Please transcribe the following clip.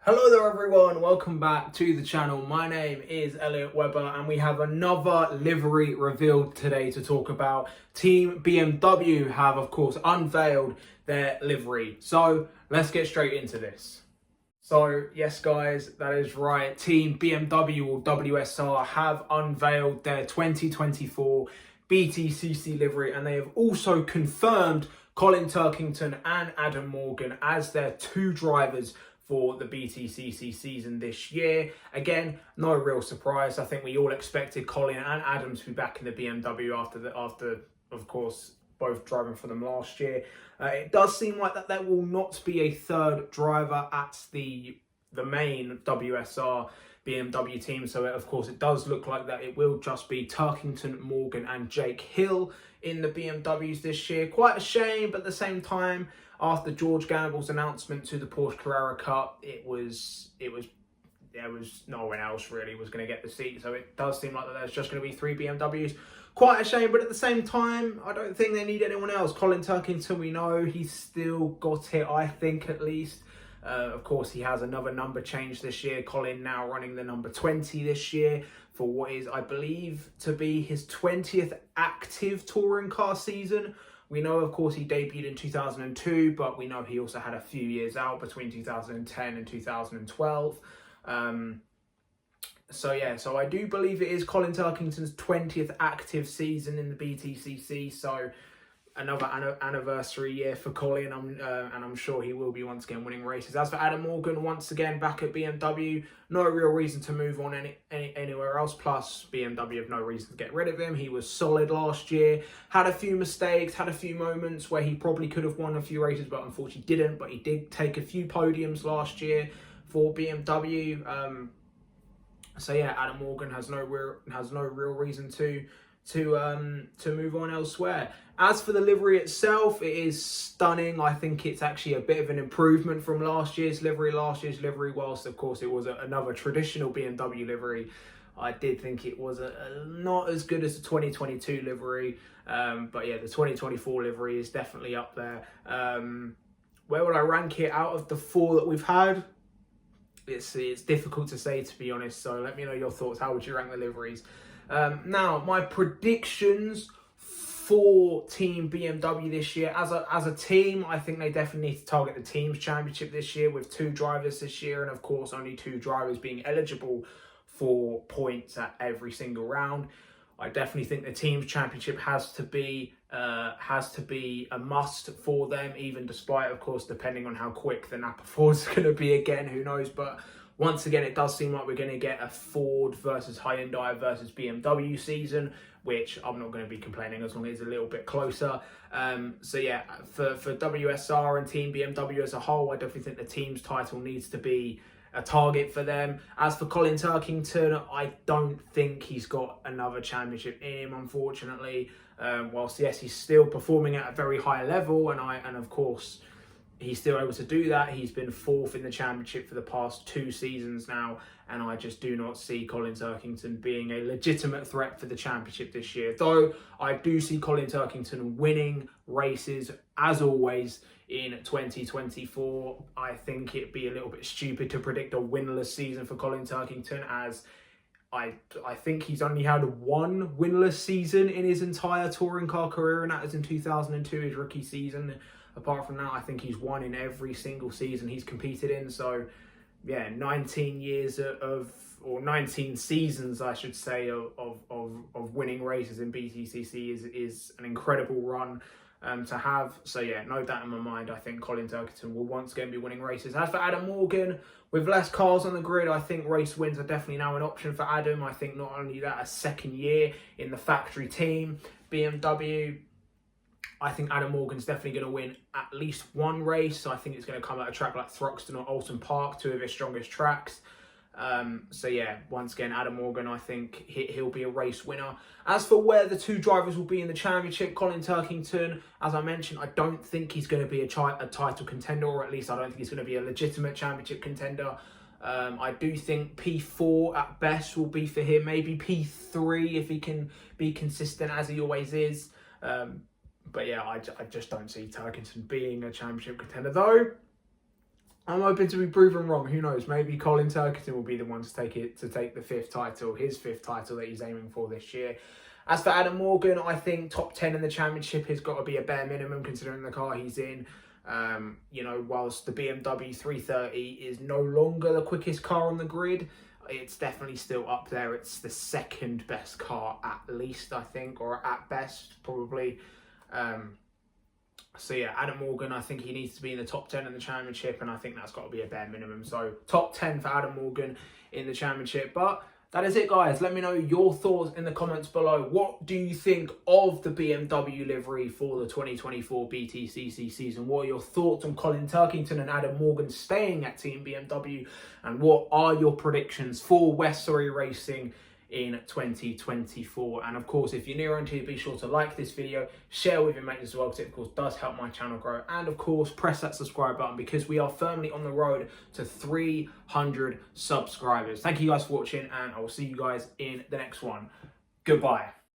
Hello there everyone, welcome back to the channel. My name is Elliot Webber and we have another livery revealed today to talk about. Team BMW have of course unveiled their livery. So let's get straight into this. So yes guys, that is right. Team BMW or WSR have unveiled their 2024 BTCC livery and they have also confirmed Colin Turkington and Adam Morgan as their two drivers for the BTCC season this year. Again, no real surprise. I think we all expected Colin and Adam to be back in the BMW after of course both driving for them last year. It does seem like that there will not be a third driver at the main WSR BMW team. So of course it does look like that it will just be Turkington, Morgan and Jake Hill in the BMWs this year. Quite a shame, but at the same time, after George Gamble's announcement to the Porsche Carrera Cup, there was no one else really was going to get the seat. So it does seem like that there's just going to be three BMWs. Quite a shame, but at the same time, I don't think they need anyone else. Colin Turkington, we know he's still got it, I think at least. Of course, he has another number change this year. Colin now running the number 20 this year for what is, I believe, to be his 20th active touring car season. We know, of course, he debuted in 2002, but we know he also had a few years out between 2010 and 2012. So I do believe it is Colin Turkington's 20th active season in the BTCC. So another anniversary year for Colin, and I'm sure he will be once again winning races. As for Adam Morgan, once again back at BMW, no real reason to move on anywhere else. Plus, BMW have no reason to get rid of him. He was solid last year, had a few mistakes, had a few moments where he probably could have won a few races, but unfortunately didn't. But he did take a few podiums last year for BMW. So yeah, Adam Morgan has no real reason to move on elsewhere. As for the livery itself, it is stunning. I think it's actually a bit of an improvement from last year's livery. Last year's livery, whilst of course it was another traditional BMW livery, I did think it was not as good as the 2022 livery. But yeah, the 2024 livery is definitely up there. Where would I rank it out of the four that we've had? It's difficult to say, to be honest. So let me know your thoughts. How would you rank the liveries? Now, my predictions for Team BMW this year. As a team, I think they definitely need to target the Teams Championship this year with two drivers this year. And of course, only two drivers being eligible for points at every single round. I definitely think the Teams Championship has to be a must for them, even despite, of course, depending on how quick the Napa Ford's going to be again, who knows. But once again, it does seem like we're going to get a Ford versus Hyundai versus BMW season, which I'm not going to be complaining as long as it's a little bit closer. So yeah, for WSR and Team BMW as a whole, I definitely think the team's title needs to be a target for them. As for Colin Turkington, I don't think he's got another championship in him, unfortunately. Whilst yes, he's still performing at a very high level, and of course he's still able to do that. He's been fourth in the championship for the past two seasons now, and I just do not see Colin Turkington being a legitimate threat for the championship this year. Though I do see Colin Turkington winning races, as always, in 2024. I think it'd be a little bit stupid to predict a winless season for Colin Turkington, as I think he's only had one winless season in his entire touring car career, and that is in 2002, his rookie season. Apart from that, I think he's won in every single season he's competed in. So, yeah, 19 years or 19 seasons, I should say, of winning races in BTCC is an incredible run to have. So, yeah, no doubt in my mind, I think Colin Turkington will once again be winning races. As for Adam Morgan, with less cars on the grid, I think race wins are definitely now an option for Adam. I think not only that, a second year in the factory team, BMW, I think Adam Morgan's definitely going to win at least one race. I think it's going to come at a track like Thruxton or Alton Park, two of his strongest tracks. So yeah, once again, Adam Morgan, I think he'll be a race winner. As for where the two drivers will be in the championship, Colin Turkington, as I mentioned, I don't think he's going to be a title contender, or at least I don't think he's going to be a legitimate championship contender. I do think P4 at best will be for him, maybe P3 if he can be consistent as he always is. But yeah, I just don't see Turkington being a championship contender. Though, I'm hoping to be proven wrong. Who knows? Maybe Colin Turkington will be the one to take the fifth title, his fifth title that he's aiming for this year. As for Adam Morgan, I think top 10 in the championship has got to be a bare minimum considering the car he's in. You know, whilst the BMW 330 is no longer the quickest car on the grid, it's definitely still up there. It's the second best car at least, I think, or at best, probably. So yeah, Adam Morgan, I think he needs to be in the top 10 in the championship, and I think that's got to be a bare minimum. So top 10 for Adam Morgan in the championship. But that is it, guys. Let me know your thoughts in the comments below. What do you think of the BMW livery for the 2024 BTCC season? What are your thoughts on Colin Turkington and Adam Morgan staying at Team BMW? And what are your predictions for West Surrey Racing in 2024? And of course, if you're new around here, be sure to like this video, share with your mates as well, because it of course does help my channel grow, and of course press that subscribe button because we are firmly on the road to 300 subscribers. Thank you guys for watching, and I will see you guys in the next one. Goodbye.